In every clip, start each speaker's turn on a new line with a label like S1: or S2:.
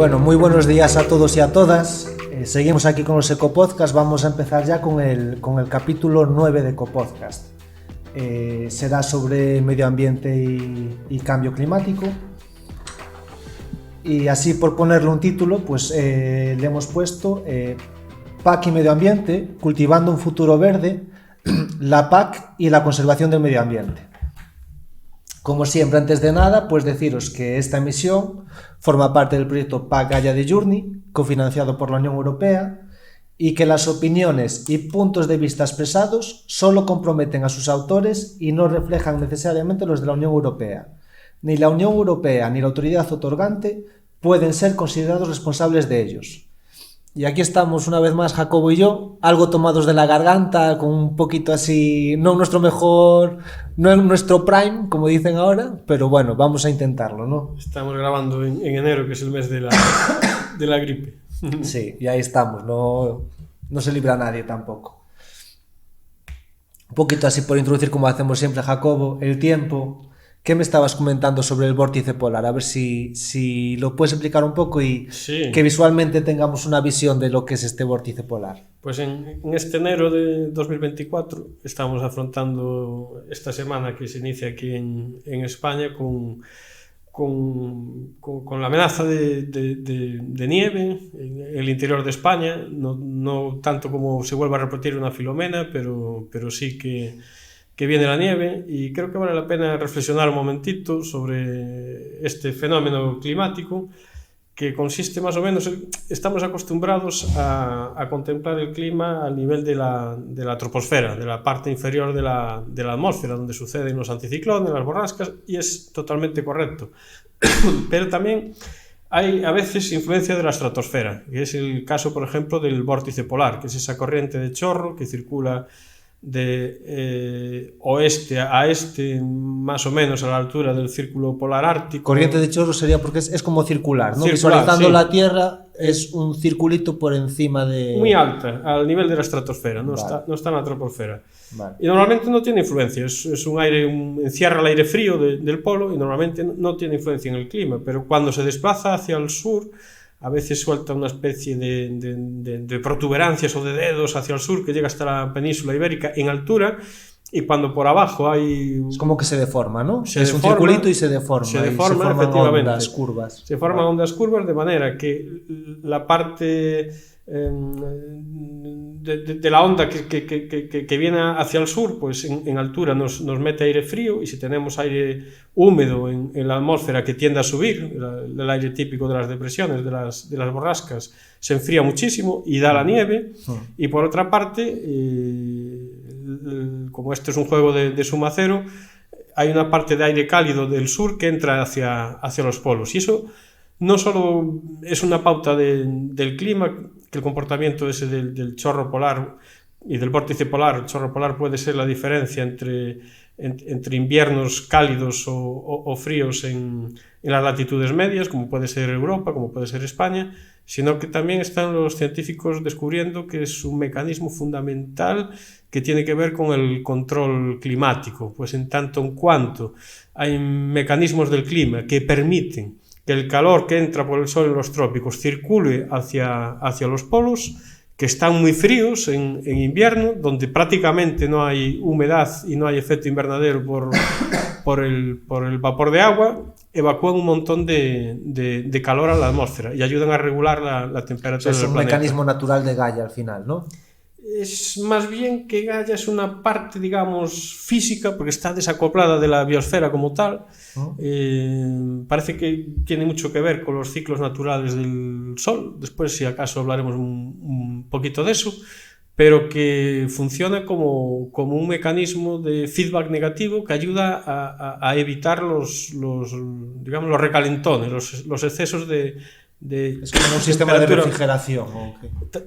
S1: Bueno, muy buenos días a todos y a todas. Seguimos aquí con los Ecopodcast. Vamos a empezar ya con el capítulo 9 de Ecopodcast. Será sobre medio ambiente y cambio climático. Y así, por ponerle un título, pues le hemos puesto PAC y medio ambiente, cultivando un futuro verde, la PAC y la conservación del medio ambiente. Como siempre, antes de nada, pues deciros que esta emisión forma parte del proyecto PAC Gaia de Journey, cofinanciado por la Unión Europea, y que las opiniones y puntos de vista expresados solo comprometen a sus autores y no reflejan necesariamente los de la Unión Europea. Ni la Unión Europea ni la autoridad otorgante pueden ser considerados responsables de ellos. Y aquí estamos una vez más, Jacobo y yo, algo tomados de la garganta, con un poquito así, no nuestro mejor, no en nuestro prime, como dicen ahora, pero bueno, vamos a intentarlo, ¿no?
S2: Estamos grabando en enero, que es el mes de la gripe.
S1: Sí, y ahí estamos, no se libra nadie tampoco. Un poquito así por introducir, como hacemos siempre, Jacobo, el tiempo. ¿Qué me estabas comentando sobre el vórtice polar? A ver si lo puedes explicar un poco y
S2: sí,
S1: que visualmente tengamos una visión de lo que es este vórtice polar.
S2: Pues en este enero de 2024 estamos afrontando esta semana que se inicia aquí en España con la amenaza de nieve en el interior de España, no tanto como se vuelva a repetir una Filomena, pero sí que viene la nieve, y creo que vale la pena reflexionar un momentito sobre este fenómeno climático que consiste más o menos, estamos acostumbrados a contemplar el clima al nivel de la troposfera, de la parte inferior de la atmósfera, donde suceden los anticiclones, las borrascas, y es totalmente correcto. Pero también hay a veces influencia de la estratosfera, que es el caso, por ejemplo, del vórtice polar, que es esa corriente de chorro que circula de oeste a este, más o menos a la altura del círculo polar ártico.
S1: Corriente de chorro sería porque es como circular, ¿no?
S2: Circular,
S1: visualizando
S2: sí.
S1: La Tierra es un circulito por encima de...
S2: Muy alta, al nivel de la estratosfera, no,
S1: Vale.
S2: no está en la troposfera.
S1: Vale.
S2: Y normalmente no tiene influencia, es un aire, encierra el aire frío del polo y normalmente no tiene influencia en el clima, pero cuando se desplaza hacia el sur, a veces suelta una especie de protuberancias o de dedos hacia el sur que llega hasta la península ibérica en altura, y cuando por abajo hay...
S1: Es como que se deforma, ¿no?
S2: Se
S1: es
S2: deforma,
S1: un circulito y se deforma.
S2: Se forman efectivamente.
S1: Ondas, curvas.
S2: Se forman ondas curvas de manera que la parte de la onda que viene hacia el sur, pues en altura nos mete aire frío, y si tenemos aire húmedo en la atmósfera que tiende a subir, el aire típico de las depresiones, de las borrascas, se enfría muchísimo y da la nieve. Y por otra parte, como esto es un juego de suma cero, hay una parte de aire cálido del sur que entra hacia los polos, y eso no solo es una pauta del clima, que el comportamiento ese del chorro polar y del vórtice polar. El chorro polar puede ser la diferencia entre inviernos cálidos o fríos en las latitudes medias, como puede ser Europa, como puede ser España, sino que también están los científicos descubriendo que es un mecanismo fundamental que tiene que ver con el control climático, pues en tanto en cuanto hay mecanismos del clima que permiten que el calor que entra por el sol en los trópicos circule hacia los polos, que están muy fríos en invierno, donde prácticamente no hay humedad y no hay efecto invernadero por el vapor de agua, evacúan un montón de calor a la atmósfera y ayudan a regular la temperatura del planeta.
S1: Es un mecanismo natural de Gaia al final, ¿no?
S2: Es más bien que Gaia es una parte, digamos, física, porque está desacoplada de la biosfera como tal. Parece que tiene mucho que ver con los ciclos naturales del Sol. Después, si acaso, hablaremos un poquito de eso, pero que funciona como un mecanismo de feedback negativo que ayuda a evitar los recalentones, los excesos
S1: es como un sistema de refrigeración.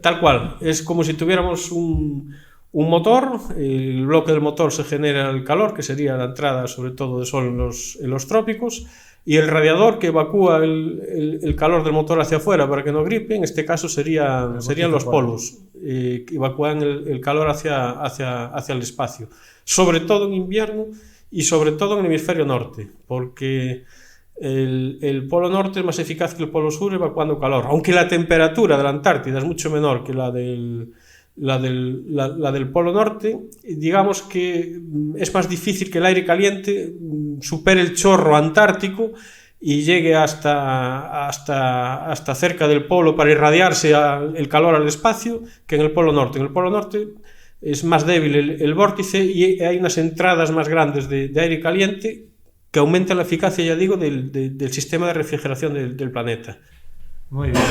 S2: Tal cual, es como si tuviéramos un motor, el bloque del motor se genera el calor, que sería la entrada sobre todo de sol en los trópicos, y el radiador que evacúa el calor del motor hacia afuera para que no gripe, en este caso serían los polos, que evacúan el calor hacia el espacio, sobre todo en invierno y sobre todo en el hemisferio norte, porque el polo norte es más eficaz que el polo sur evacuando calor, aunque la temperatura de la Antártida es mucho menor que la del polo norte. Digamos que es más difícil que el aire caliente supere el chorro antártico y llegue hasta cerca del polo para irradiarse el calor al espacio, que en el polo norte. En el polo norte es más débil el vórtice y hay unas entradas más grandes de aire caliente que aumentan la eficacia, ya digo, del sistema de refrigeración del planeta.
S1: Muy bien.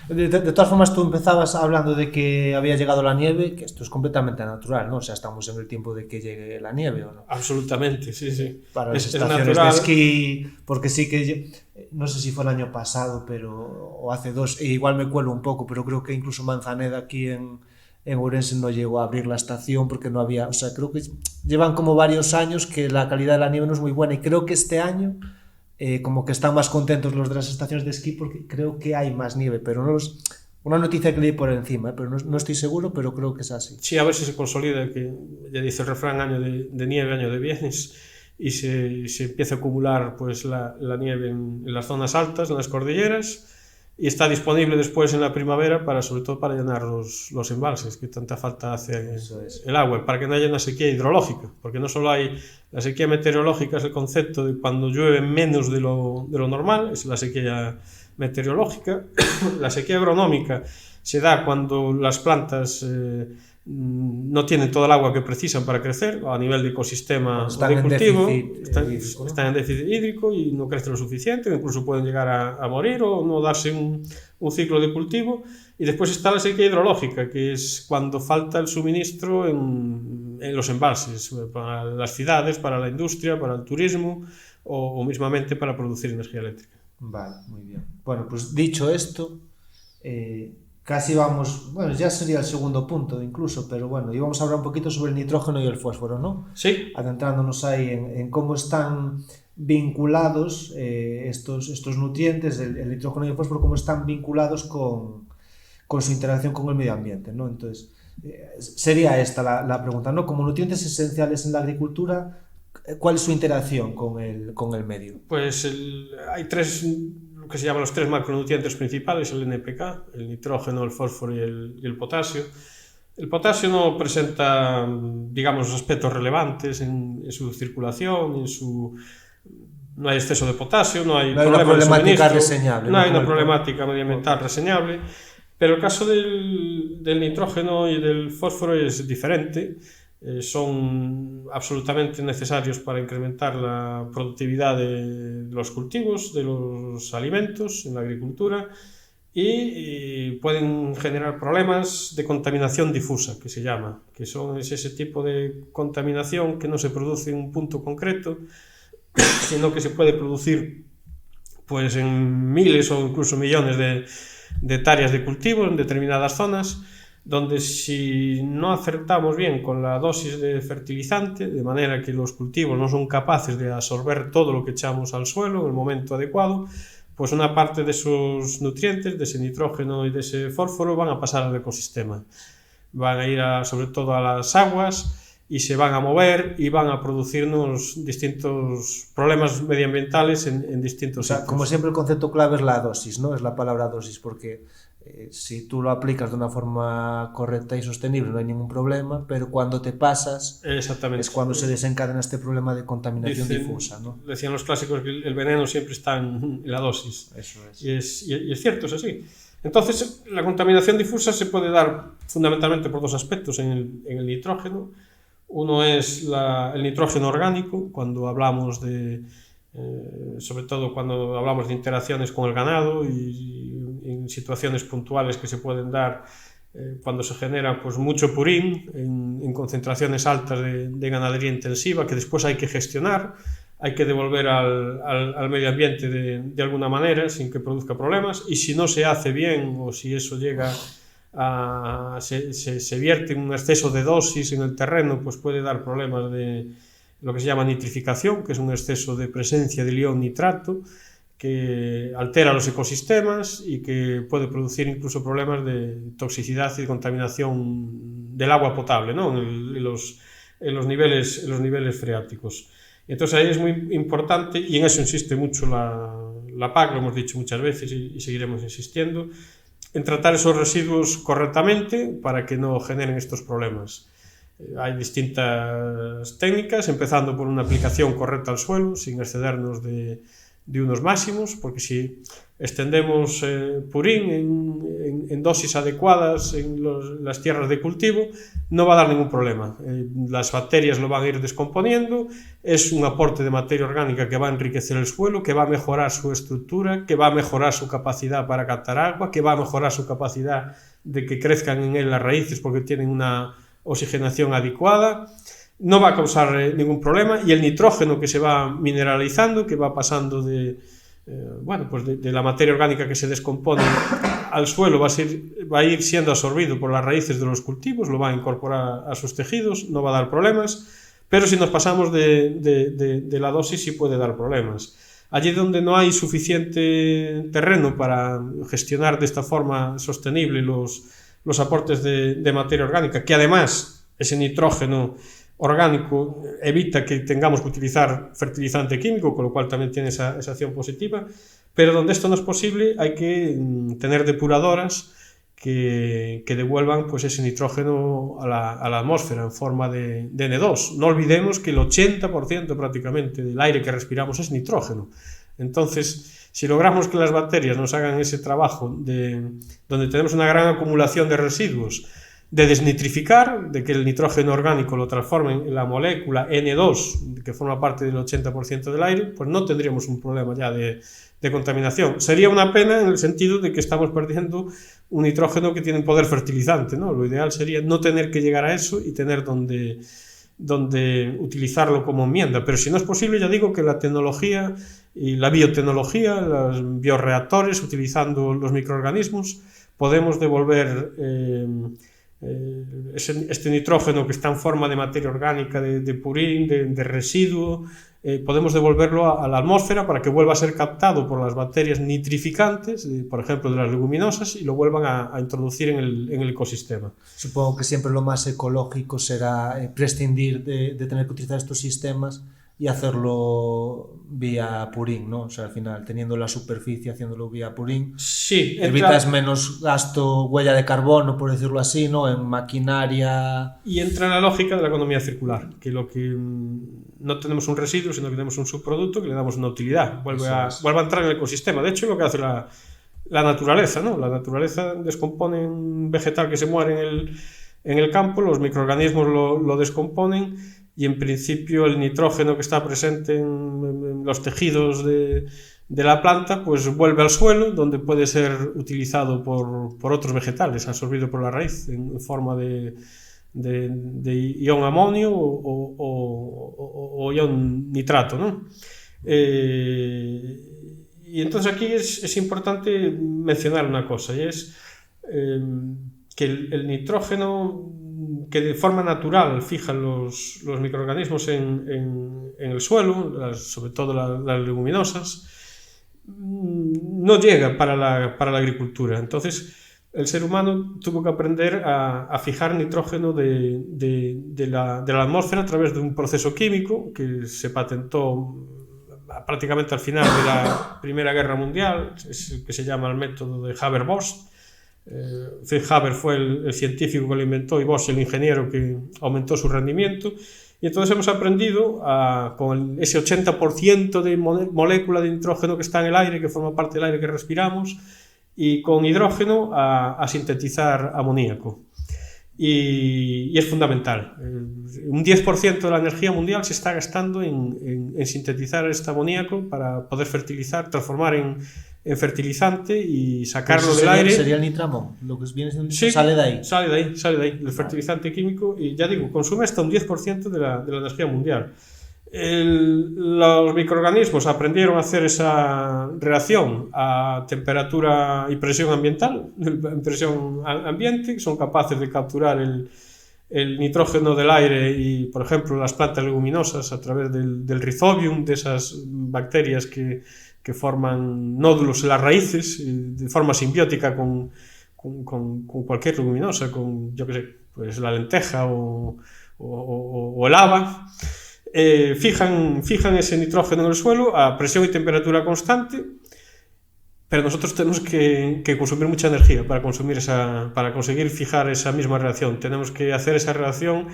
S1: De todas formas, tú empezabas hablando de que había llegado la nieve, que esto es completamente natural, ¿no? O sea, estamos en el tiempo de que llegue la nieve, ¿o no?
S2: Absolutamente, sí, sí.
S1: Para las
S2: es
S1: estaciones
S2: natural.
S1: de esquí, porque sí que, no sé si fue el año pasado, o hace 2, e igual me cuelo un poco, pero creo que incluso Manzaneda aquí en Ourense no llegó a abrir la estación porque no había, o sea, creo que llevan como varios años que la calidad de la nieve no es muy buena, y creo que este año como que están más contentos los de las estaciones de esquí porque creo que hay más nieve, pero no una noticia que leí por encima, pero no estoy seguro, pero creo que es así.
S2: Sí, a ver si se consolida, que ya dice el refrán, año de nieve, año de bienes, y se empieza a acumular pues la nieve en las zonas altas, en las cordilleras, y está disponible después en la primavera sobre todo para llenar los embalses, que tanta falta hace el agua, para que no haya una sequía hidrológica, porque no solo hay la sequía meteorológica, es el concepto de cuando llueve menos de lo normal, es la sequía meteorológica. La sequía agronómica se da cuando las plantas no tienen todo el agua que precisan para crecer a nivel de ecosistema o de cultivo, están en déficit hídrico y no crecen lo suficiente, incluso pueden llegar a morir o no darse un ciclo de cultivo. Y después está la sequía hidrológica, que es cuando falta el suministro en los embalses, para las ciudades, para la industria, para el turismo o mismamente para producir energía eléctrica.
S1: Vale, muy bien. Bueno, pues dicho esto, casi vamos, bueno, ya sería el segundo punto incluso, pero bueno, íbamos a hablar un poquito sobre el nitrógeno y el fósforo, ¿no?
S2: Sí.
S1: Adentrándonos ahí en cómo están vinculados estos nutrientes, el nitrógeno y el fósforo, cómo están vinculados con su interacción con el medio ambiente, ¿no? Entonces, sería esta la pregunta, ¿no? Como nutrientes esenciales en la agricultura, ¿cuál es su interacción con el medio?
S2: Pues hay lo que se llaman los 3 macronutrientes principales, el NPK, el nitrógeno, el fósforo y el potasio. El potasio no presenta, digamos, aspectos relevantes en su circulación, no hay exceso de potasio, no hay
S1: una problemática reseñable.
S2: No hay una problemática medioambiental reseñable, pero el caso del nitrógeno y del fósforo es diferente. Son absolutamente necesarios para incrementar la productividad de los cultivos, de los alimentos en la agricultura, y pueden generar problemas de contaminación difusa, que se llama, que es ese tipo de contaminación que no se produce en un punto concreto, sino que se puede producir pues en miles o incluso millones de hectáreas de cultivo en determinadas zonas, donde si no acertamos bien con la dosis de fertilizante, de manera que los cultivos no son capaces de absorber todo lo que echamos al suelo en el momento adecuado, pues una parte de esos nutrientes, de ese nitrógeno y de ese fósforo, van a pasar al ecosistema. Van a ir sobre todo a las aguas y se van a mover y van a producirnos distintos problemas medioambientales en distintos sitios.
S1: Como siempre, el concepto clave es la dosis, ¿no? Es la palabra dosis, porque si tú lo aplicas de una forma correcta y sostenible no hay ningún problema, pero cuando te pasas es cuando se desencadena este problema de contaminación difusa, ¿no?
S2: Decían los clásicos que el veneno siempre está en la dosis.
S1: Eso es.
S2: Y es cierto, es así. Entonces, la contaminación difusa se puede dar fundamentalmente por 2 aspectos en el nitrógeno. Uno es el nitrógeno orgánico, cuando hablamos sobre todo cuando hablamos de interacciones con el ganado y en situaciones puntuales que se pueden dar cuando se genera pues mucho purín en concentraciones altas de ganadería intensiva, que después hay que gestionar, hay que devolver al medio ambiente de alguna manera sin que produzca problemas, y si no se hace bien o si eso llega se vierte un exceso de dosis en el terreno, pues puede dar problemas de lo que se llama nitrificación, que es un exceso de presencia de ion nitrato que altera los ecosistemas y que puede producir incluso problemas de toxicidad y de contaminación del agua potable, ¿no? en los niveles freáticos. Entonces ahí es muy importante, y en eso insiste mucho la PAC, lo hemos dicho muchas veces y seguiremos insistiendo, en tratar esos residuos correctamente para que no generen estos problemas. Hay distintas técnicas, empezando por una aplicación correcta al suelo, sin excedernos de unos máximos, porque si extendemos purín en dosis adecuadas en las tierras de cultivo, no va a dar ningún problema. Las bacterias lo van a ir descomponiendo, es un aporte de materia orgánica que va a enriquecer el suelo, que va a mejorar su estructura, que va a mejorar su capacidad para captar agua, que va a mejorar su capacidad de que crezcan en él las raíces porque tienen una oxigenación adecuada. No va a causar ningún problema, y el nitrógeno que se va mineralizando, que va pasando de la materia orgánica que se descompone al suelo, va a ir siendo absorbido por las raíces de los cultivos, lo va a incorporar a sus tejidos, no va a dar problemas, pero si nos pasamos de la dosis sí puede dar problemas. Allí donde no hay suficiente terreno para gestionar de esta forma sostenible los aportes de materia orgánica, que además ese nitrógeno orgánico evita que tengamos que utilizar fertilizante químico, con lo cual también tiene esa acción positiva, pero donde esto no es posible hay que tener depuradoras que devuelvan pues ese nitrógeno a la atmósfera en forma de N2. No olvidemos que el 80% prácticamente del aire que respiramos es nitrógeno. Entonces, si logramos que las bacterias nos hagan ese trabajo donde tenemos una gran acumulación de residuos, de desnitrificar, de que el nitrógeno orgánico lo transformen en la molécula N2, que forma parte del 80% del aire, pues no tendríamos un problema ya de contaminación. Sería una pena en el sentido de que estamos perdiendo un nitrógeno que tiene un poder fertilizante, ¿no? Lo ideal sería no tener que llegar a eso y tener donde utilizarlo como enmienda, pero si no es posible, ya digo que la tecnología y la biotecnología, los bioreactores, utilizando los microorganismos, podemos devolver este nitrógeno que está en forma de materia orgánica, de purín, de residuo, podemos devolverlo a la atmósfera para que vuelva a ser captado por las bacterias nitrificantes, por ejemplo de las leguminosas, y lo vuelvan a introducir en el ecosistema.
S1: Supongo que siempre lo más ecológico será prescindir de tener que utilizar estos sistemas y hacerlo vía purín, ¿no? O sea, al final, teniendo la superficie, haciéndolo vía purín,
S2: sí,
S1: evitas menos gasto, huella de carbono, por decirlo así, ¿no? En maquinaria.
S2: Y entra la lógica de la economía circular, que lo que no tenemos un residuo, sino que tenemos un subproducto que le damos una utilidad, vuelve a entrar en el ecosistema. De hecho, es lo que hace la naturaleza, ¿no? La naturaleza descompone un vegetal que se muere en el campo, los microorganismos lo descomponen, y en principio el nitrógeno que está presente en los tejidos de la planta pues vuelve al suelo, donde puede ser utilizado por otros vegetales, absorbido por la raíz en forma de ion amonio o ion nitrato, ¿no? Y entonces aquí es importante mencionar una cosa, y es que el nitrógeno que de forma natural fijan los microorganismos en el suelo, sobre todo las leguminosas, no llega para la agricultura. Entonces, el ser humano tuvo que aprender a fijar nitrógeno de la atmósfera a través de un proceso químico que se patentó prácticamente al final de la Primera Guerra Mundial, es el que se llama el método de Haber-Bosch. Haber fue el científico que lo inventó y Bosch el ingeniero que aumentó su rendimiento, y entonces hemos aprendido con ese 80% de molécula de nitrógeno que está en el aire, que forma parte del aire que respiramos, y con hidrógeno a sintetizar amoníaco. Y es fundamental. Un 10% de la energía mundial se está gastando en sintetizar este amoníaco para poder fertilizar, transformar en fertilizante y sacarlo del aire.
S1: ¿Sería el nitramón? Lo que viene siendo,
S2: sí,
S1: sale de ahí.
S2: Sale de ahí, el fertilizante químico, y ya digo, consume hasta un 10% de la energía mundial. Los microorganismos aprendieron a hacer esa reacción a temperatura y presión ambiental, presión ambiente, son capaces de capturar el nitrógeno del aire y, por ejemplo, las plantas leguminosas a través del Rhizobium, de esas bacterias que forman nódulos en las raíces de forma simbiótica con cualquier leguminosa, con, yo qué sé, pues la lenteja o el haba. fijan ese nitrógeno en el suelo a presión y temperatura constante, pero nosotros tenemos que consumir mucha energía para conseguir fijar esa misma reacción. Tenemos que hacer esa reacción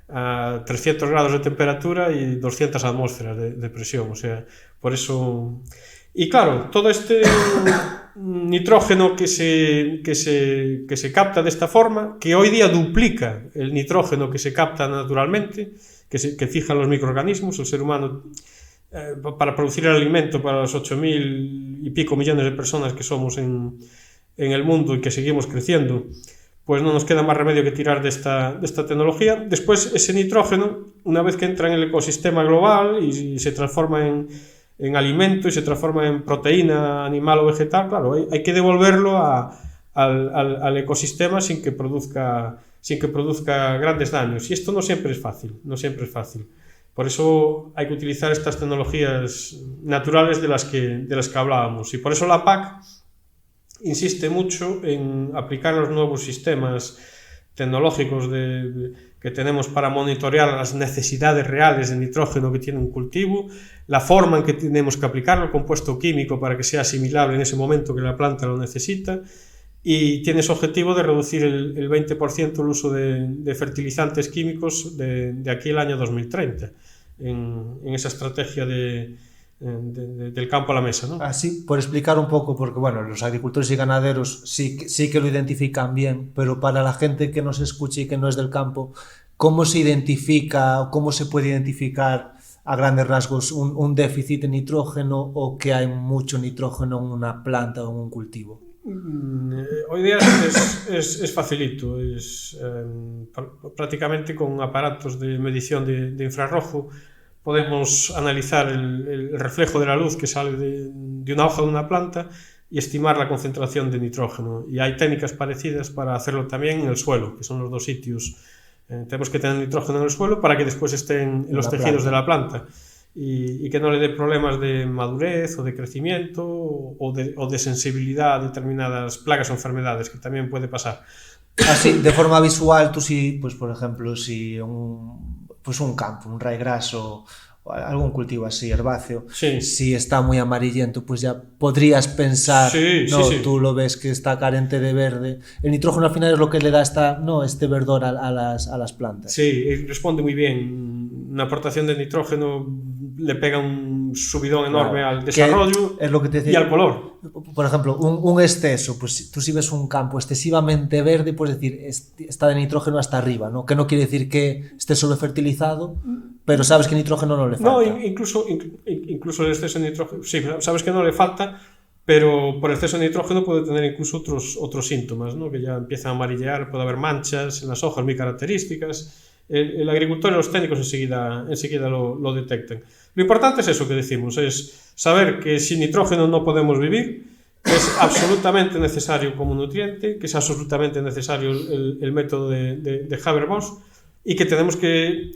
S2: a 300 grados de temperatura y 200 atmósferas de presión. O sea, por eso... Y claro, todo este nitrógeno que se capta de esta forma, que hoy día duplica el nitrógeno que se capta naturalmente, que fijan los microorganismos, el ser humano, para producir el alimento para los 8.000 y pico millones de personas que somos en el mundo y que seguimos creciendo, pues no nos queda más remedio que tirar de esta tecnología. Después, ese nitrógeno, una vez que entra en el ecosistema global y se transforma en alimento y se transforma en proteína animal o vegetal, claro, hay que devolverlo al ecosistema sin que produzca grandes daños. Y esto no siempre es fácil. Por eso hay que utilizar estas tecnologías naturales de las que hablábamos. Y por eso la PAC insiste mucho en aplicar los nuevos sistemas tecnológicos que tenemos para monitorear las necesidades reales de nitrógeno que tiene un cultivo, la forma en que tenemos que aplicarlo, el compuesto químico para que sea asimilable en ese momento que la planta lo necesita, y tiene ese objetivo de reducir el 20% el uso de fertilizantes químicos de aquí al año 2030, en esa estrategia del campo a la mesa, ¿no?
S1: Así, por explicar un poco, porque bueno, los agricultores y ganaderos sí que lo identifican bien, pero para la gente que nos escucha y que no es del campo, ¿cómo se identifica, cómo se puede identificar a grandes rasgos un déficit de nitrógeno o que hay mucho nitrógeno en una planta o en un cultivo?
S2: Hoy día es facilito, prácticamente con aparatos de medición de infrarrojo podemos analizar el reflejo de la luz que sale de una hoja de una planta y estimar la concentración de nitrógeno. Y hay técnicas parecidas para hacerlo también en el suelo, que son los dos sitios. Tenemos que tener nitrógeno en el suelo para que después estén en los tejidos de la planta y que no le dé problemas de madurez o de crecimiento o de sensibilidad a determinadas plagas o enfermedades, que también puede pasar.
S1: Así, de forma visual, tú sí, pues por ejemplo, si un campo, un raigraso o algún cultivo así, herbáceo,
S2: sí,
S1: si está muy amarillento, pues ya podrías pensar,
S2: sí.
S1: Tú lo ves que está carente de verde. El nitrógeno al final es lo que le da este verdor a las plantas.
S2: Sí, responde muy bien. Una aportación de nitrógeno le pega un subidón enorme al desarrollo
S1: es lo que te decía,
S2: y al color.
S1: Por ejemplo, un exceso, pues tú si ves un campo excesivamente verde, puedes decir, está de nitrógeno hasta arriba, ¿no? Que no quiere decir que esté sobrefertilizado, pero sabes que nitrógeno no le falta.
S2: No, incluso el exceso de nitrógeno, sí, sabes que no le falta, pero por exceso de nitrógeno puede tener incluso otros síntomas, ¿no? Que ya empiezan a amarillear, puede haber manchas en las hojas muy características. El agricultor y los técnicos enseguida lo detectan. Lo importante es eso que decimos, es saber que sin nitrógeno no podemos vivir, que es absolutamente necesario como nutriente, que es absolutamente necesario el método de Haber-Bosch y que tenemos que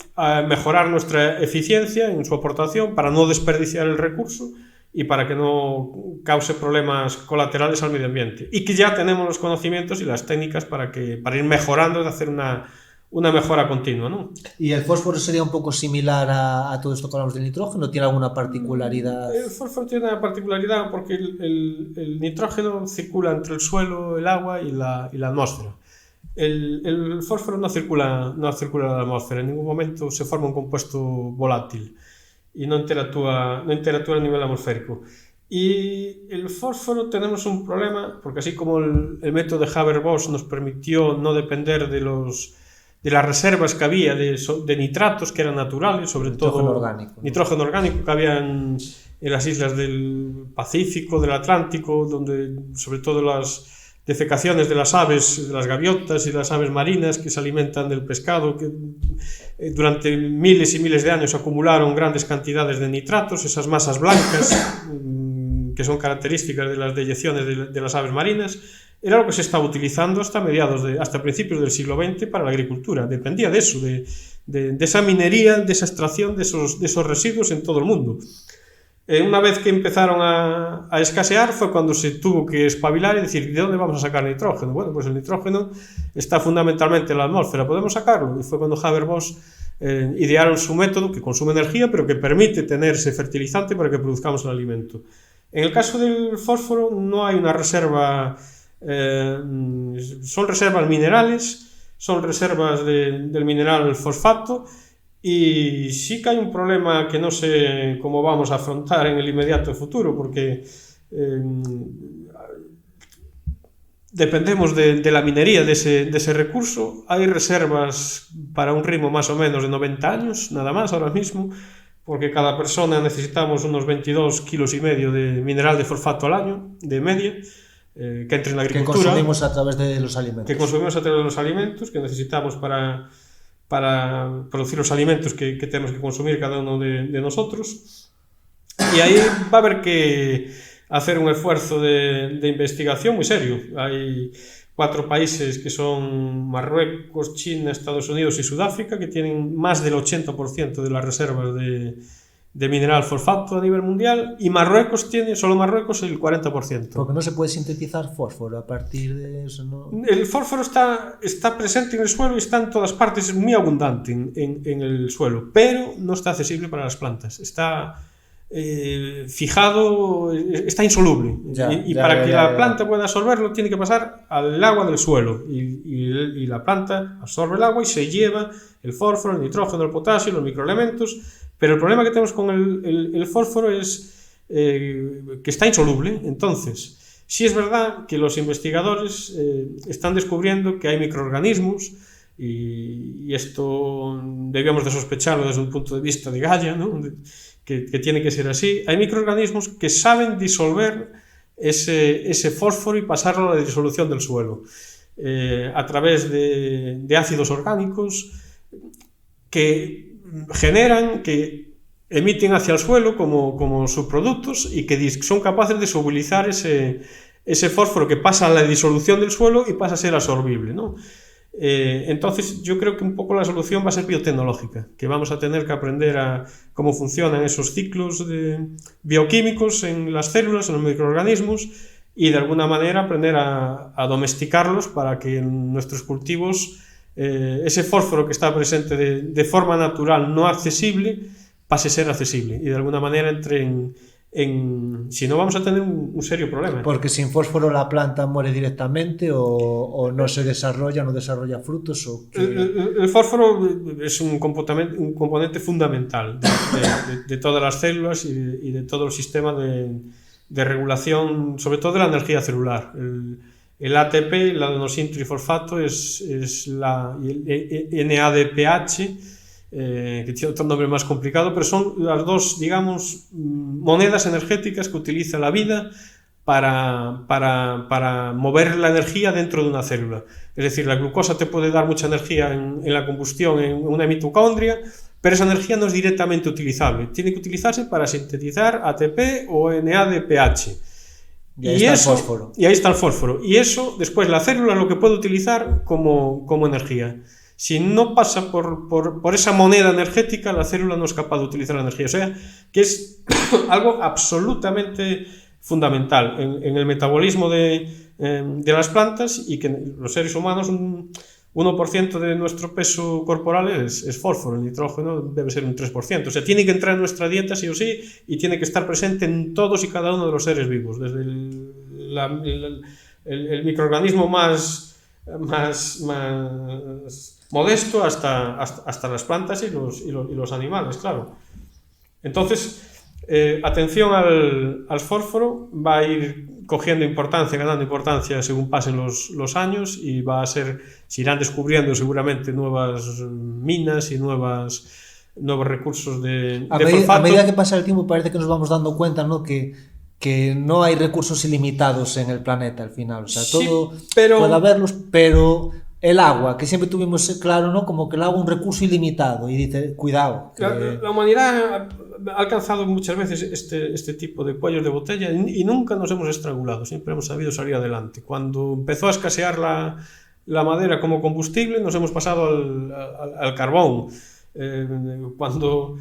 S2: mejorar nuestra eficiencia en su aportación para no desperdiciar el recurso y para que no cause problemas colaterales al medio ambiente. Y que ya tenemos los conocimientos y las técnicas para ir mejorando, de hacer una mejora continua, ¿no?
S1: ¿Y el fósforo sería un poco similar a todo esto que hablamos del nitrógeno? ¿Tiene alguna particularidad?
S2: El fósforo tiene una particularidad porque el nitrógeno circula entre el suelo, el agua y la atmósfera. El fósforo no circula en la atmósfera, en ningún momento se forma un compuesto volátil y no interactúa a nivel atmosférico. Y el fósforo tenemos un problema, porque así como el método de Haber-Bosch nos permitió no depender de las reservas que había de nitratos que eran naturales, sobre todo nitrógeno orgánico que había en las islas del Pacífico, del Atlántico, donde sobre todo las defecaciones de las aves, de las gaviotas y las aves marinas que se alimentan del pescado, que durante miles y miles de años acumularon grandes cantidades de nitratos, esas masas blancas que son características de las deyecciones de las aves marinas. Era lo que se estaba utilizando hasta principios del siglo XX para la agricultura. Dependía de eso, de esa minería, de esa extracción de esos residuos en todo el mundo. Una vez que empezaron a escasear fue cuando se tuvo que espabilar y decir, ¿de dónde vamos a sacar nitrógeno? Bueno, pues el nitrógeno está fundamentalmente en la atmósfera, ¿podemos sacarlo? Y fue cuando Haber-Bosch idearon su método que consume energía, pero que permite tener ese fertilizante para que produzcamos el alimento. En el caso del fósforo no hay una reserva, son reservas minerales, son reservas del mineral fosfato, y sí que hay un problema que no sé cómo vamos a afrontar en el inmediato futuro, porque dependemos de la minería de ese recurso. Hay reservas para un ritmo más o menos de 90 años, nada más ahora mismo, porque cada persona necesitamos unos 22 kilos y medio de mineral de fosfato al año, de media, que entre en la agricultura.
S1: Que consumimos a través de los alimentos.
S2: Que consumimos a través de los alimentos, que necesitamos para producir los alimentos que tenemos que consumir cada uno de nosotros. Y ahí va a haber que hacer un esfuerzo de investigación muy serio. Hay 4 países que son Marruecos, China, Estados Unidos y Sudáfrica, que tienen más del 80% de las reservas de mineral fosfato a nivel mundial, y Marruecos tiene, solo Marruecos, el 40%.
S1: Porque no se puede sintetizar fósforo a partir de eso, ¿no?
S2: El fósforo está presente en el suelo y está en todas partes, es muy abundante en el suelo, pero no está accesible para las plantas. Está fijado, está insoluble. Para que la planta pueda absorberlo, tiene que pasar al agua del suelo. Y la planta absorbe el agua y se lleva el fósforo, el nitrógeno, el potasio, los microelementos. Pero el problema que tenemos con el fósforo es que está insoluble. Entonces, sí es verdad que los investigadores están descubriendo que hay microorganismos, y esto debíamos de sospecharlo desde un punto de vista de Gaia, ¿no? que tiene que ser así. Hay microorganismos que saben disolver ese fósforo y pasarlo a la disolución del suelo a través de ácidos orgánicos que generan, que emiten hacia el suelo como subproductos, y que son capaces de solubilizar ese fósforo que pasa a la disolución del suelo y pasa a ser absorbible, ¿no? Entonces yo creo que un poco la solución va a ser biotecnológica, que vamos a tener que aprender a cómo funcionan esos ciclos bioquímicos en las células, en los microorganismos, y de alguna manera aprender a domesticarlos para que en nuestros cultivos ese fósforo que está presente de forma natural, no accesible, pase a ser accesible, y de alguna manera entre si no, vamos a tener un serio problema.
S1: Porque sin fósforo la planta muere directamente, o no se desarrolla, no desarrolla frutos.
S2: El fósforo es un componente fundamental de todas las células y de todo el sistema de regulación, sobre todo de la energía celular. El ATP, el adenosíntrifosfato, es el NADPH, que tiene otro nombre más complicado, pero son las dos, digamos, monedas energéticas que utiliza la vida para mover la energía dentro de una célula. Es decir, la glucosa te puede dar mucha energía en la combustión en una mitocondria, pero esa energía no es directamente utilizable. Tiene que utilizarse para sintetizar ATP o NADPH. Y ahí está el fósforo. Y eso, después, la célula lo que puede utilizar como energía. Si no pasa por esa moneda energética, la célula no es capaz de utilizar la energía. O sea, que es algo absolutamente fundamental en el metabolismo de las plantas, y que los seres humanos, un 1% de nuestro peso corporal es fósforo. El nitrógeno debe ser un 3%. O sea, tiene que entrar en nuestra dieta sí o sí, y tiene que estar presente en todos y cada uno de los seres vivos, desde el microorganismo más modesto hasta las plantas y los animales, claro. Entonces, atención al fósforo, va a ir cogiendo importancia, ganando importancia según pasen los años, y se irán descubriendo seguramente nuevas minas y nuevos recursos de fosfato.
S1: A medida que pasa el tiempo parece que nos vamos dando cuenta, ¿no?, que no hay recursos ilimitados en el planeta al final. O sea, todo puede haberlos, pero el agua, que siempre tuvimos claro, ¿no?, como que el agua es un recurso ilimitado, y dice, cuidado.
S2: La humanidad ha alcanzado muchas veces este tipo de cuellos de botella, y nunca nos hemos estrangulado, siempre hemos sabido salir adelante. Cuando empezó a escasear la madera como combustible, nos hemos pasado al carbón. Cuando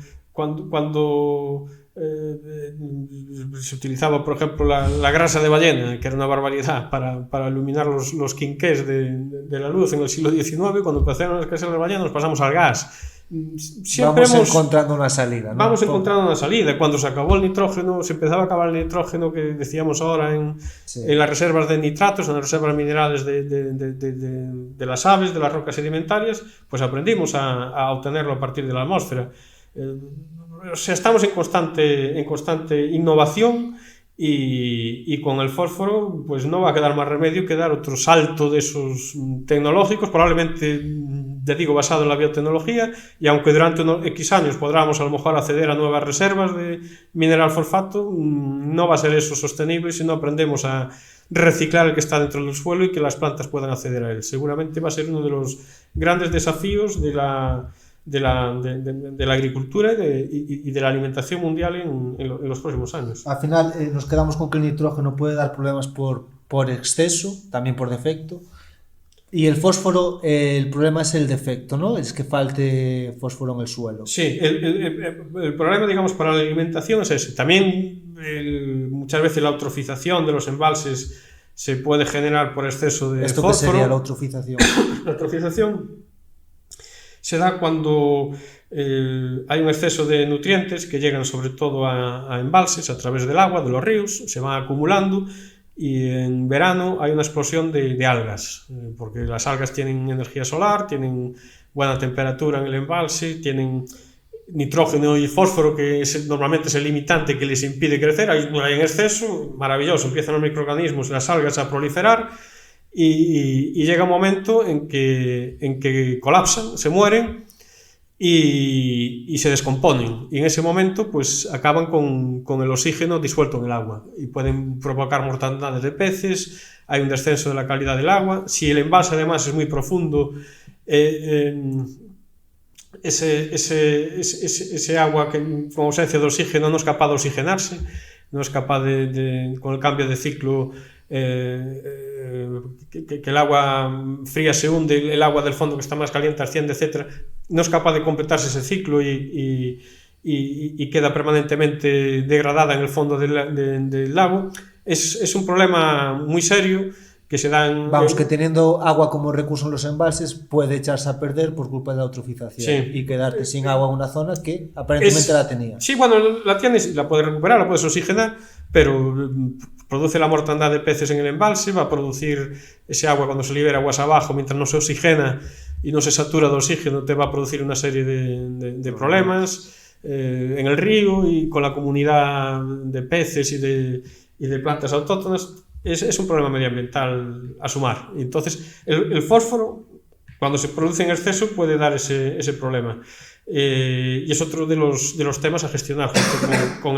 S2: se utilizaba, por ejemplo, la grasa de ballena, que era una barbaridad para iluminar los quinqués de la luz en el siglo XIX, cuando empezaron a escasear las ballenas, nos pasamos al gas. siempre
S1: vamos encontrando una salida, ¿no?
S2: Vamos encontrando una salida. Cuando se acabó el nitrógeno, se empezaba a acabar el nitrógeno que decíamos ahora en las reservas de nitratos, en las reservas minerales de las aves, de las rocas sedimentarias, pues aprendimos a obtenerlo a partir de la atmósfera. O sea, estamos en constante innovación. Y con el fósforo pues no va a quedar más remedio que dar otro salto de esos tecnológicos, probablemente, te digo, basado en la biotecnología, y aunque durante unos X años podamos a lo mejor acceder a nuevas reservas de mineral fosfato, no va a ser eso sostenible si no aprendemos a reciclar el que está dentro del suelo y que las plantas puedan acceder a él. Seguramente va a ser uno de los grandes desafíos de la agricultura y de la alimentación mundial en los próximos años.
S1: Al final nos quedamos con que el nitrógeno puede dar problemas por exceso, también por defecto, y el fósforo, el problema es el defecto, ¿no? Es que falte fósforo en el suelo.
S2: Sí, el problema, digamos, para la alimentación es ese. También muchas veces la eutrofización de los embalses se puede generar por exceso de fósforo.
S1: ¿Esto qué sería la eutrofización?
S2: La eutrofización se da cuando hay un exceso de nutrientes que llegan sobre todo a embalses a través del agua, de los ríos, se van acumulando, y en verano hay una explosión de algas, porque las algas tienen energía solar, tienen buena temperatura en el embalse, tienen nitrógeno y fósforo, que normalmente es el limitante que les impide crecer. Hay en exceso, maravilloso, empiezan los microorganismos, las algas a proliferar, y llega un momento en que colapsan, se mueren y se descomponen, y en ese momento pues acaban con el oxígeno disuelto en el agua y pueden provocar mortandades de peces, hay un descenso de la calidad del agua. Si el embalse además es muy profundo, ese agua que, con ausencia de oxígeno, no es capaz de oxigenarse, no es capaz con el cambio de ciclo, que el agua fría se hunde, el agua del fondo que está más caliente asciende, etc. No es capaz de completarse ese ciclo y queda permanentemente degradada en el fondo del lago. Es un problema muy serio que se da
S1: Vamos, que teniendo agua como recurso en los embalses puede echarse a perder por culpa de la eutrofización, sí, y quedarte sin agua en una zona que aparentemente la tenía.
S2: Sí, bueno, la tienes, la puedes recuperar, la puedes oxigenar, pero produce la mortandad de peces en el embalse, va a producir ese agua cuando se libera aguas abajo, mientras no se oxigena y no se satura de oxígeno, te va a producir una serie de problemas en el río y con la comunidad de peces y de plantas autóctonas. Es un problema medioambiental a sumar. Entonces, el fósforo, cuando se produce en exceso, puede dar ese problema. Y es otro de los temas a gestionar junto con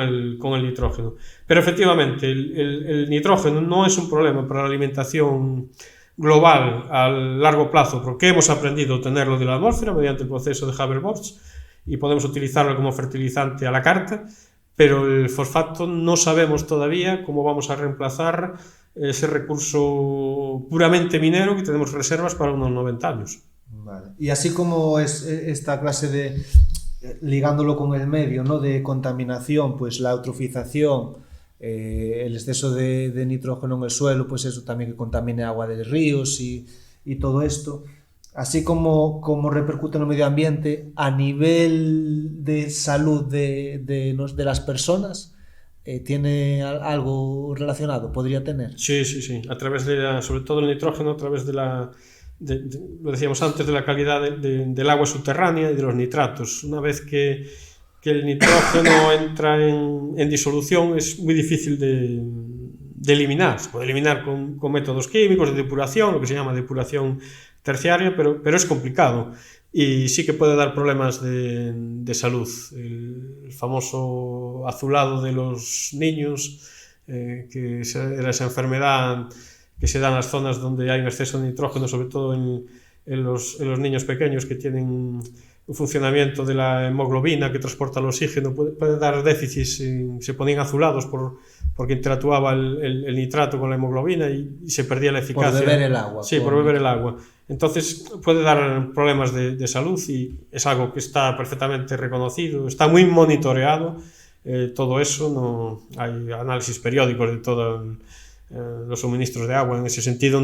S2: el nitrógeno. Pero efectivamente, el nitrógeno no es un problema para la alimentación global a largo plazo, porque hemos aprendido a obtenerlo de la atmósfera mediante el proceso de Haber-Bosch y podemos utilizarlo como fertilizante a la carta. Pero el fosfato no sabemos todavía cómo vamos a reemplazar ese recurso puramente minero que tenemos reservas para unos 90 años.
S1: Vale. Y así como es esta clase de, ligándolo con el medio, ¿no?, de contaminación, pues la eutrofización, el exceso de nitrógeno en el suelo, pues eso también que contamine agua de ríos y todo esto. Así como repercute en el medio ambiente, a nivel de salud de las personas, ¿tiene algo relacionado? ¿Podría tener?
S2: Sí. A través sobre todo el nitrógeno, a través lo decíamos antes, de la calidad del agua subterránea y de los nitratos. Una vez que el nitrógeno entra en disolución, es muy difícil de eliminar. Se puede eliminar con métodos químicos de depuración, lo que se llama depuración terciaria, pero es complicado y sí que puede dar problemas de salud. El famoso azulado de los niños, que era esa enfermedad que se da en las zonas donde hay un exceso de nitrógeno, sobre todo en los niños pequeños que tienen un funcionamiento de la hemoglobina que transporta el oxígeno, puede dar déficits, se ponían azulados porque interactuaba el nitrato con la hemoglobina y se perdía la eficacia.
S1: Por beber el agua.
S2: Sí, por beber el agua. Entonces puede dar problemas de salud y es algo que está perfectamente reconocido, está muy monitoreado, todo eso, no hay análisis periódicos de todos los suministros de agua. En ese sentido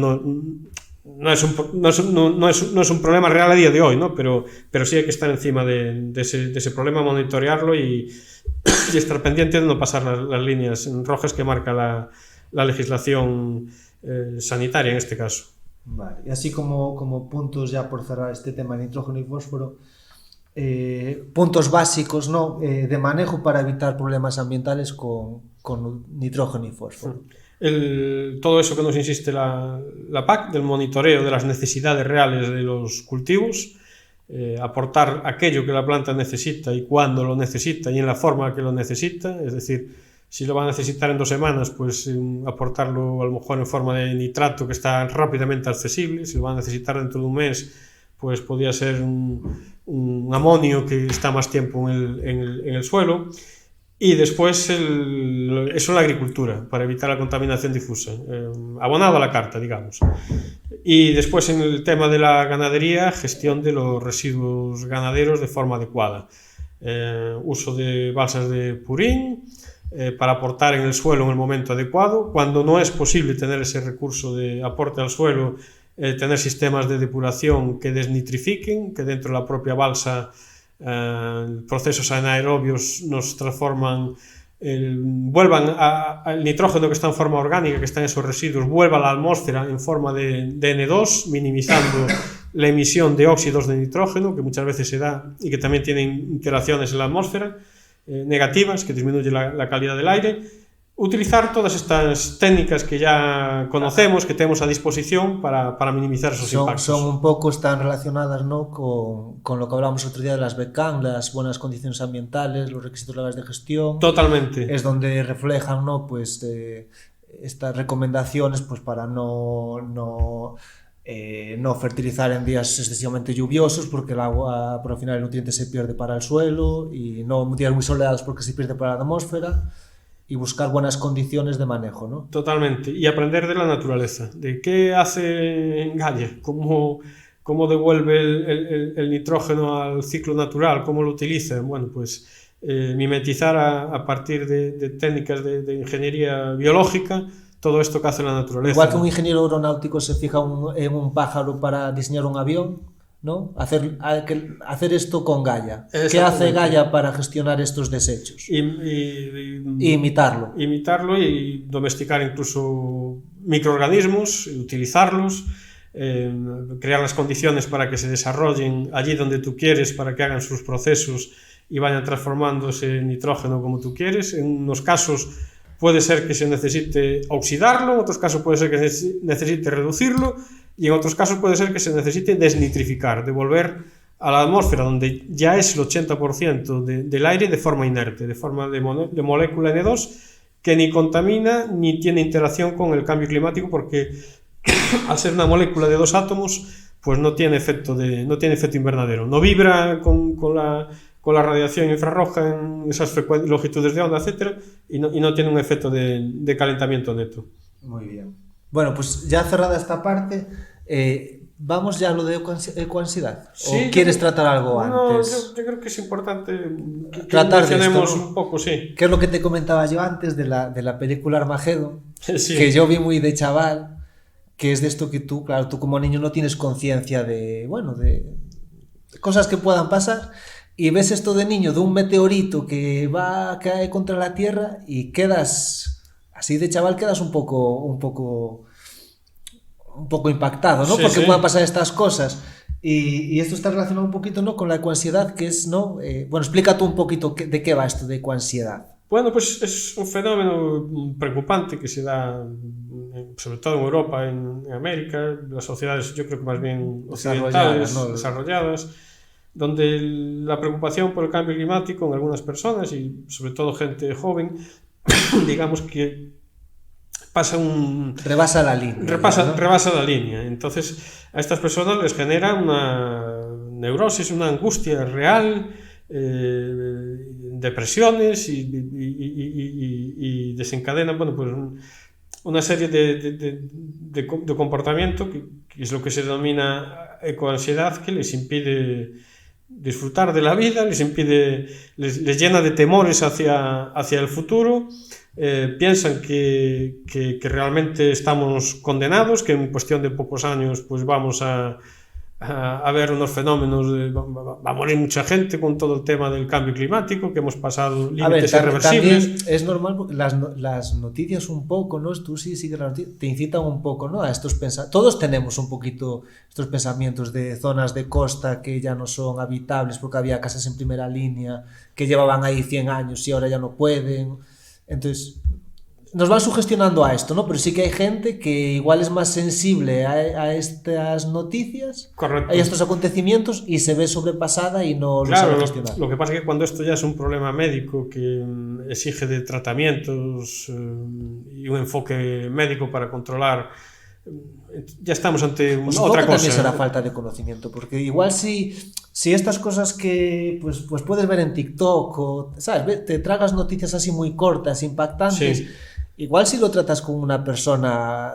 S2: no es un problema real a día de hoy, ¿no? Pero sí hay que estar encima de ese problema, monitorearlo y estar pendiente de no pasar las líneas rojas que marca la legislación sanitaria en este caso.
S1: Vale. Y así como puntos, ya por cerrar este tema de nitrógeno y fósforo, puntos básicos, ¿no? De manejo para evitar problemas ambientales con nitrógeno y fósforo.
S2: Todo eso que nos insiste la PAC, del monitoreo de las necesidades reales de los cultivos, aportar aquello que la planta necesita y cuándo lo necesita y en la forma que lo necesita, es decir, si lo va a necesitar en 2 semanas, pues aportarlo a lo mejor en forma de nitrato que está rápidamente accesible, si lo va a necesitar dentro de un mes, pues podría ser un amonio que está más tiempo en el suelo. Y después eso en la agricultura, para evitar la contaminación difusa, abonado a la carta, digamos. Y después en el tema de la ganadería, gestión de los residuos ganaderos de forma adecuada. Uso de balsas de purín para aportar en el suelo en el momento adecuado. Cuando no es posible tener ese recurso de aporte al suelo, tener sistemas de depuración que desnitrifiquen, que dentro de la propia balsa procesos anaerobios nos transforman, vuelvan al nitrógeno que está en forma orgánica, que está en esos residuos, vuelva a la atmósfera en forma de N2, minimizando la emisión de óxidos de nitrógeno, que muchas veces se da y que también tienen interacciones en la atmósfera negativas, que disminuye la calidad del aire. Utilizar todas estas técnicas que ya conocemos, que tenemos a disposición para minimizar esos impactos.
S1: Son un poco, están relacionadas, ¿no? con lo que hablábamos otro día de las BECAM, las buenas condiciones ambientales, los requisitos legales de gestión.
S2: Totalmente.
S1: Es donde reflejan, ¿no? Pues estas recomendaciones, pues para no fertilizar en días excesivamente lluviosos, porque el agua, por al final, el nutriente se pierde para el suelo, y no días muy soleados porque se pierde para la atmósfera. Y buscar buenas condiciones de manejo, ¿no?
S2: Totalmente. Y aprender de la naturaleza, de qué hace Gaia, cómo devuelve el nitrógeno al ciclo natural, cómo lo utiliza. Bueno, pues mimetizar a partir de técnicas de ingeniería biológica todo esto que hace la naturaleza.
S1: Igual que un ingeniero aeronáutico se fija en un pájaro para diseñar un avión, ¿no? Hacer esto con Gaia. ¿Qué hace Gaia para gestionar estos desechos? Y imitarlo.
S2: Imitarlo y domesticar incluso microorganismos, utilizarlos, crear las condiciones para que se desarrollen allí donde tú quieres, para que hagan sus procesos y vayan transformándose en nitrógeno como tú quieres. En unos casos puede ser que se necesite oxidarlo, en otros casos puede ser que se necesite reducirlo, y en otros casos puede ser que se necesite desnitrificar, devolver a la atmósfera, donde ya es el 80% del aire, de forma inerte, de forma de molécula N2, que ni contamina ni tiene interacción con el cambio climático, porque al ser una molécula de 2 átomos, pues no tiene efecto invernadero, no vibra con la radiación infrarroja en esas longitudes de onda, etcétera, y no tiene un efecto de calentamiento neto.
S1: Muy bien. Bueno, pues ya cerrada esta parte, vamos ya a lo de ecoansiedad. ¿O quieres tratar algo antes?
S2: No, yo creo que es importante que
S1: tratar
S2: mencionemos
S1: de esto, ¿no?
S2: Un poco, sí.
S1: ¿Qué es lo que te comentaba yo antes de la película Armageddon?
S2: Sí.
S1: Que yo vi muy de chaval, que es de esto que tú como niño no tienes conciencia de cosas que puedan pasar, y ves esto de niño, de un meteorito que cae contra la Tierra, y quedas... Así de chaval quedas un poco impactado, ¿no?
S2: Sí,
S1: Porque
S2: sí.
S1: puedan pasar estas cosas. Y esto está relacionado un poquito, ¿no? Con la ecoansiedad, que es, ¿no? Bueno, explica tú un poquito de qué va esto de ecoansiedad.
S2: Bueno, pues es un fenómeno preocupante que se da sobre todo en Europa, en América, las sociedades yo creo que más bien occidentales, desarrolladas, donde la preocupación por el cambio climático en algunas personas y sobre todo gente joven, digamos que
S1: rebasa la línea.
S2: Rebasa la línea. Entonces a estas personas les genera una neurosis, una angustia real, depresiones y desencadenan, bueno, pues una serie de comportamiento que es lo que se denomina ecoansiedad, que les impide disfrutar de la vida, les impide, les llena de temores hacia el futuro. Piensan que realmente estamos condenados, que en cuestión de pocos años pues vamos a ver unos fenómenos, va a morir mucha gente con todo el tema del cambio climático, que hemos pasado límites irreversibles.
S1: También es normal porque las noticias un poco, ¿no? Tú sí sigues las noticias, te incitan un poco, ¿no? A estos pensamientos. Todos tenemos un poquito estos pensamientos de zonas de costa que ya no son habitables porque había casas en primera línea que llevaban ahí 100 años y ahora ya no pueden. Entonces, nos van sugestionando a esto, ¿no? Pero sí que hay gente que igual es más sensible a estas noticias,
S2: correcto,
S1: a estos acontecimientos y se ve sobrepasada y no lo sabe gestionar.
S2: Lo que pasa es que cuando esto ya es un problema médico que exige de tratamientos y un enfoque médico para controlar, ya estamos ante otra cosa.
S1: También será falta de conocimiento, porque igual si estas cosas que pues puedes ver en TikTok o, ¿sabes? Te tragas noticias así muy cortas, impactantes. Sí. Igual si lo tratas con una persona,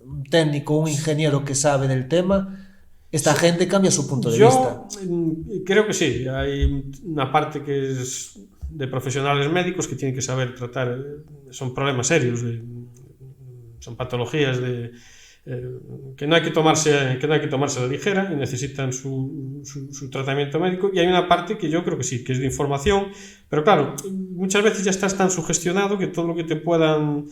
S1: un técnico, un ingeniero que sabe del tema, esta gente cambia su punto de vista.
S2: Yo creo que sí. Hay una parte que es de profesionales médicos que tienen que saber tratar, son problemas serios, son patologías que no hay que tomarse a la ligera y necesitan su tratamiento médico, y hay una parte que yo creo que sí, que es de información, pero claro, muchas veces ya estás tan sugestionado que todo lo que te puedan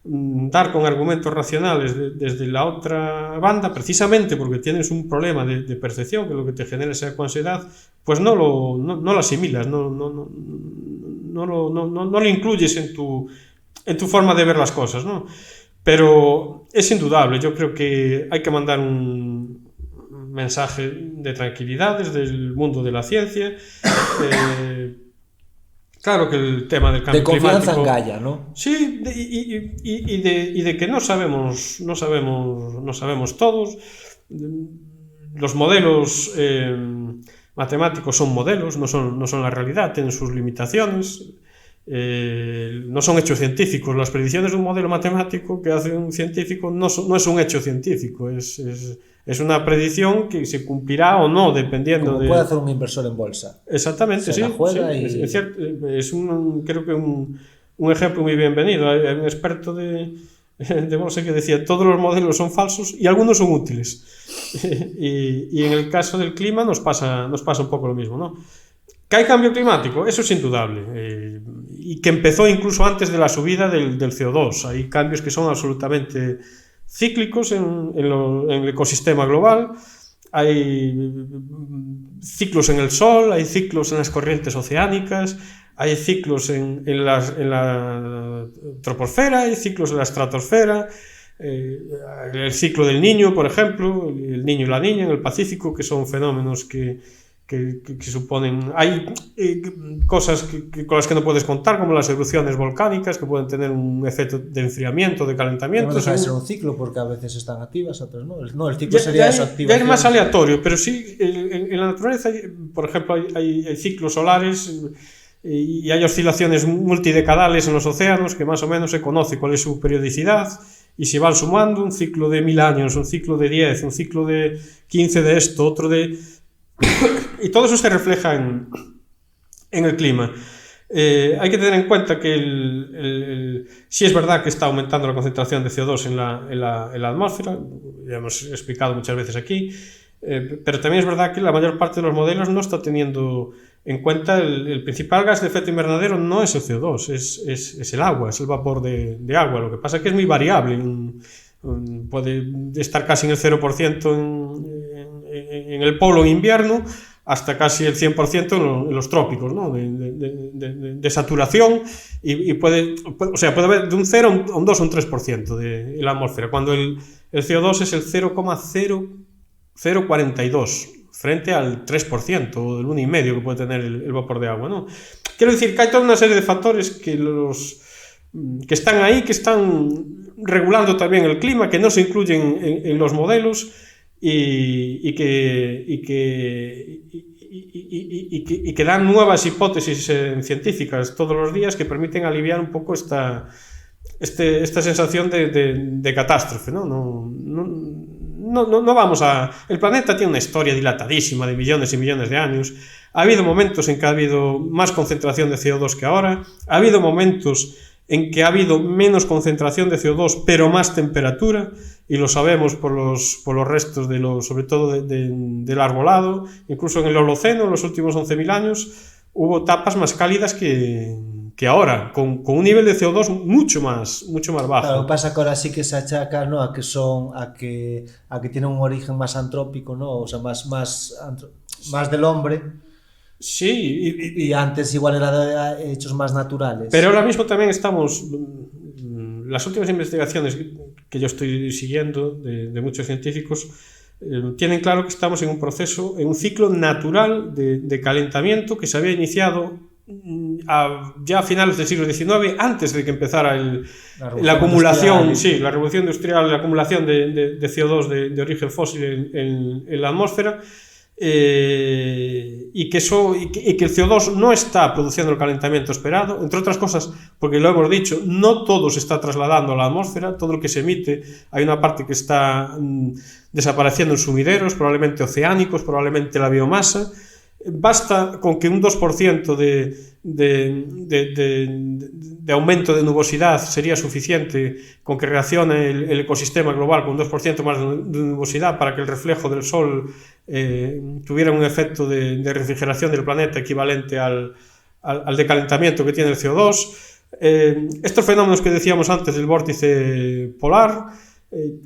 S2: dar con argumentos racionales desde la otra banda, precisamente porque tienes un problema de percepción, que lo que te genera esa ansiedad, pues no lo asimilas, no lo incluyes en tu forma de ver las cosas, ¿no? Pero es indudable, yo creo que hay que mandar un mensaje de tranquilidad desde el mundo de la ciencia. Claro que el tema del cambio climático...
S1: De confianza en Gaia, ¿no?
S2: Sí, y de que no sabemos todos. Los modelos matemáticos son modelos, no son la realidad, tienen sus limitaciones. No son hechos científicos. Las predicciones de un modelo matemático que hace un científico no es un hecho científico, es una predicción que se cumplirá o no dependiendo.
S1: Como puede hacer un inversor en bolsa.
S2: Exactamente, sí. Es cierto, creo que un ejemplo muy bienvenido. Hay un experto de bolsa que decía: todos los modelos son falsos y algunos son útiles. y en el caso del clima nos pasa un poco lo mismo, ¿no? ¿Que hay cambio climático? Eso es indudable, y que empezó incluso antes de la subida del CO2. Hay cambios que son absolutamente cíclicos en el ecosistema global. Hay ciclos en el Sol, hay ciclos en las corrientes oceánicas, hay ciclos en la troposfera, hay ciclos en la estratosfera, el ciclo del Niño, por ejemplo, el Niño y la Niña en el Pacífico, que son fenómenos que suponen... Hay cosas con las que no puedes contar, como las erupciones volcánicas, que pueden tener un efecto de enfriamiento, de calentamiento.
S1: No deja de ser un ciclo, porque a veces están activas, otras no. No, el ciclo sería esa activación.
S2: Ya es más aleatorio, pero sí, en la naturaleza, por ejemplo, hay ciclos solares y hay oscilaciones multidecadales en los océanos, que más o menos se conoce cuál es su periodicidad, y se van sumando un ciclo de 1000 años, un ciclo de 10, un ciclo de 15 de esto, otro de... y todo eso se refleja en el clima. Hay que tener en cuenta que sí es verdad que está aumentando la concentración de CO2 en la atmósfera, ya hemos explicado muchas veces aquí, pero también es verdad que la mayor parte de los modelos no está teniendo en cuenta el principal gas de efecto invernadero. No es el CO2, es el agua, es el vapor de agua. Lo que pasa es que es muy variable, puede estar casi en el 0% en el polo en invierno, hasta casi el 100% en los trópicos, ¿no? de saturación, y puede haber de un 0 a un 2 o un 3% de la atmósfera, cuando el CO2 es el 0,042 frente al 3% o el 1,5% que puede tener el vapor de agua, ¿no? Quiero decir que hay toda una serie de factores que están ahí, que están regulando también el clima, que no se incluyen en los modelos, y que dan nuevas hipótesis científicas todos los días que permiten aliviar un poco esta sensación de catástrofe, ¿no? No vamos a... El planeta tiene una historia dilatadísima de millones y millones de años. Ha habido momentos en que ha habido más concentración de CO2 que ahora, ha habido momentos en que ha habido menos concentración de CO2 pero más temperatura, y lo sabemos por los restos sobre todo del arbolado. Incluso en el Holoceno, en los últimos 11.000 años, hubo etapas más cálidas que ahora, con un nivel de CO2 mucho más bajo.
S1: Claro, pasa que ahora sí que se achaca, ¿no?, a que tiene un origen más antrópico, ¿no? O sea, más del hombre.
S2: Sí,
S1: y antes igual era de hechos más naturales.
S2: Pero ahora mismo también estamos... Las últimas investigaciones que yo estoy siguiendo de muchos científicos tienen claro que estamos en un proceso, en un ciclo natural de calentamiento que se había iniciado ya a finales del siglo XIX, antes de que empezara la acumulación, sí, la revolución industrial, la acumulación de CO2 de origen fósil en la atmósfera. Y que el CO2 no está produciendo el calentamiento esperado, entre otras cosas porque, lo hemos dicho, no todo se está trasladando a la atmósfera. Todo lo que se emite, hay una parte que está desapareciendo en sumideros, probablemente oceánicos, probablemente la biomasa. Basta con que un 2% de aumento de nubosidad sería suficiente, con que reaccione el ecosistema global con un 2% más de nubosidad, para que el reflejo del sol tuviera un efecto de refrigeración del planeta equivalente al de calentamiento que tiene el CO2. Estos fenómenos que decíamos antes del vórtice polar,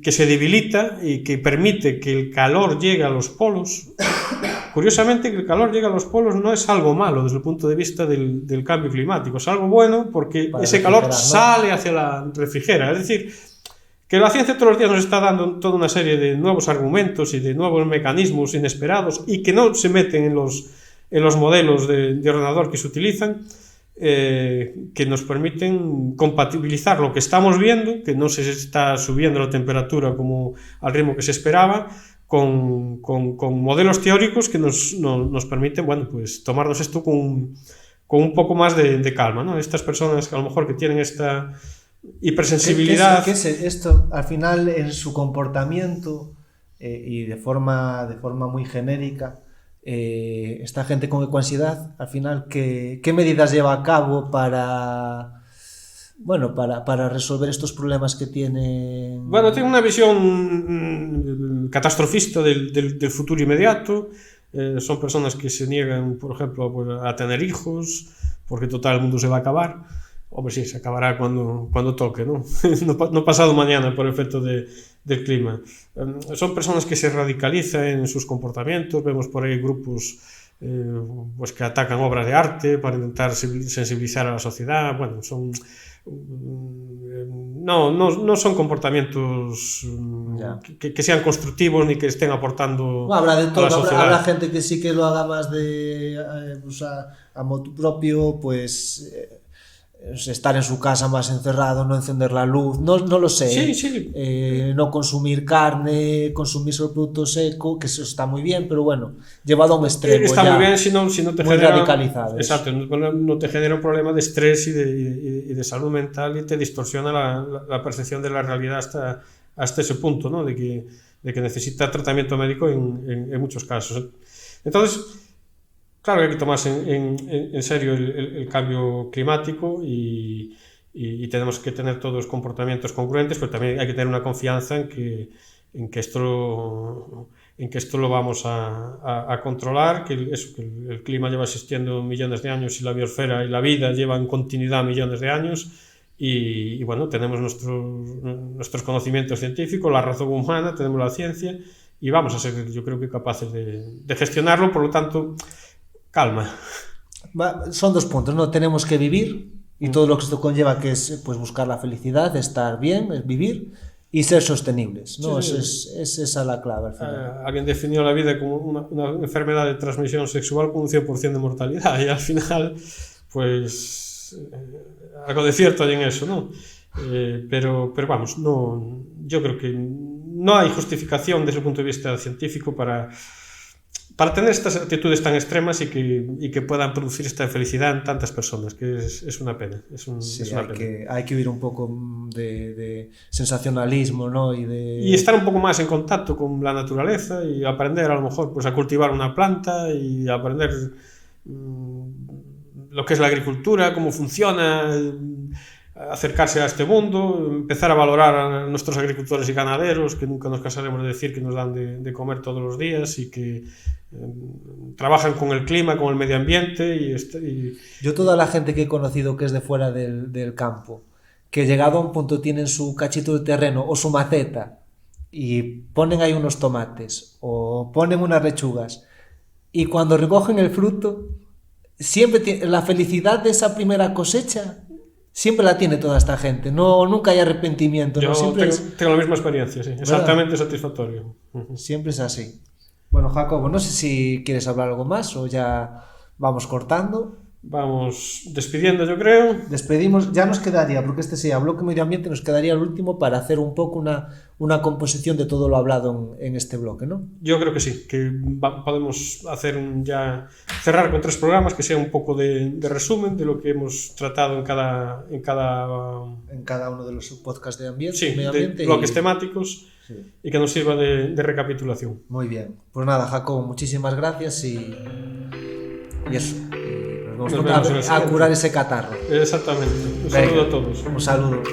S2: que se debilita y que permite que el calor llegue a los polos. Curiosamente, que el calor llegue a los polos no es algo malo desde el punto de vista del cambio climático, es algo bueno porque ese calor sale hacia la refrigera. Es decir, que la ciencia todos los días nos está dando toda una serie de nuevos argumentos y de nuevos mecanismos inesperados, y que no se meten en los modelos de ordenador que se utilizan, que nos permiten compatibilizar lo que estamos viendo, que no se está subiendo la temperatura como al ritmo que se esperaba, con modelos teóricos que nos permiten, bueno, pues tomarnos esto con un poco más de calma, ¿no? Estas personas que a lo mejor que tienen esta hipersensibilidad...
S1: ¿Qué es esto? Al final, en su comportamiento y de forma muy genérica, esta gente con ecoansiedad, al final, ¿qué medidas lleva a cabo para resolver estos problemas que tienen?
S2: Bueno, tiene una visión catastrofista del futuro inmediato. Son personas que se niegan, por ejemplo, pues, a tener hijos, porque total el mundo se va a acabar. Hombre, sí, se acabará cuando toque, ¿no? No pasado mañana por efecto del clima. Son personas que se radicalizan en sus comportamientos. Vemos por ahí grupos pues que atacan obras de arte para intentar sensibilizar a la sociedad. Bueno, no son comportamientos que sean constructivos ni que estén aportando
S1: habrá de todo,
S2: a la sociedad.
S1: Habrá gente que sí que lo haga más a motu propio, pues estar en su casa más encerrado, no encender la luz, no lo sé.
S2: Sí.
S1: No consumir carne, consumir solo producto seco, que eso está muy bien, pero bueno, llevado a un extremo.
S2: Está muy bien si no te
S1: muy
S2: genera...
S1: radicalizado.
S2: Exacto, no te genera un problema de estrés y de salud mental, y te distorsiona la percepción de la realidad hasta ese punto, ¿no? de que necesita tratamiento médico en muchos casos. Entonces, claro que hay que tomarse en serio el cambio climático, y tenemos que tener todos comportamientos congruentes, pero también hay que tener una confianza en que esto lo vamos a controlar, que el clima lleva existiendo millones de años, y la biosfera y la vida llevan en continuidad millones de años, y bueno, tenemos nuestros conocimientos científicos, la razón humana, tenemos la ciencia, y vamos a ser, yo creo que, capaces de gestionarlo. Por lo tanto, calma.
S1: Son dos puntos, ¿no? Tenemos que vivir, y todo lo que esto conlleva, que es pues buscar la felicidad, estar bien, es vivir y ser sostenibles, ¿no?
S2: Sí.
S1: Es esa la clave al final.
S2: Alguien definió la vida como una enfermedad de transmisión sexual con un 100% de mortalidad, y al final, pues algo de cierto hay en eso, ¿no? Pero vamos, yo creo que no hay justificación desde el punto de vista científico para tener estas actitudes tan extremas y que puedan producir esta infelicidad en tantas personas, que es una pena. Es una pena.
S1: Hay que huir un poco de sensacionalismo, ¿no?
S2: Y estar un poco más en contacto con la naturaleza, y aprender a lo mejor pues a cultivar una planta, y aprender lo que es la agricultura, cómo funciona, acercarse a este mundo, empezar a valorar a nuestros agricultores y ganaderos, que nunca nos cansaremos de decir que nos dan de comer todos los días y que trabajan con el clima, con el medio ambiente.
S1: Yo toda la gente que he conocido que es de fuera del campo, que llegado a un punto tienen su cachito de terreno o su maceta y ponen ahí unos tomates o ponen unas lechugas y cuando recogen el fruto, siempre la felicidad de esa primera cosecha siempre la tiene toda esta gente, nunca hay arrepentimiento.
S2: Yo
S1: ¿no? Siempre
S2: tengo la misma experiencia, sí, exactamente satisfactorio.
S1: Siempre es así. Bueno, Jacobo, no sé si quieres hablar algo más o ya vamos cortando.
S2: Vamos despidiendo, yo creo.
S1: Despedimos, ya nos quedaría, porque este sea bloque medio ambiente, nos quedaría el último para hacer un poco una composición de todo lo hablado en este bloque, ¿no?
S2: Yo creo que sí, que podemos hacer cerrar con 3 programas que sea un poco de resumen de lo que hemos tratado en cada
S1: uno de los podcasts de ambiente,
S2: sí,
S1: medio ambiente
S2: de bloques temáticos, sí. Y que nos sirva de recapitulación.
S1: Muy bien, pues nada, Jacobo, muchísimas gracias y eso. Nos vamos a curar ese catarro.
S2: Exactamente. Un saludo a todos.
S1: Un saludo.